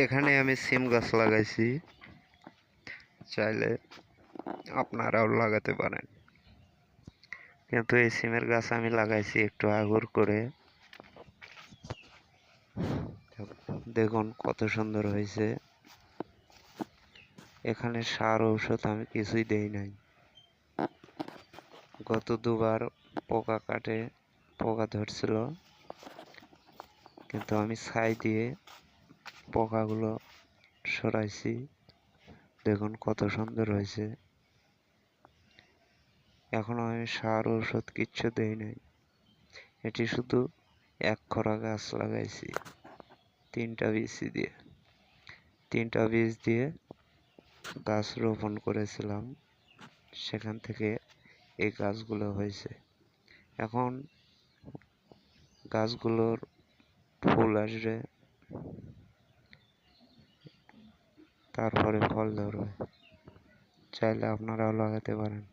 এখানে আমি সিম গাছ লাগাইছি, চাইলে আপনারাও লাগাতে পারেন। কিন্তু এই সিমের গাছ আমি লাগাইছি একটু আগুর করে। দেখুন কত সুন্দর হয়েছে। এখানে সার ঔষধ আমি কিছুই দেই নাই। গত দুবার পোকা ধরছিল, কিন্তু আমি ছাই দিয়ে পোকাগুলো সরাইছি। দেখুন কত সুন্দর হয়েছে। এখনো আমি সার ঔষধ কিচ্ছু দেই নাই। এটি শুধু এক খরা গাছ লাগাইছি তিনটা বীজ দিয়ে গাছ রোপণ করেছিলাম। সেখান থেকে এই গাছগুলো হয়েছে। এখন গাছগুলোর ফুল আসবে, তারপরে ফল ধরবে। চাইলে আপনারাও লাগাতে পারেন।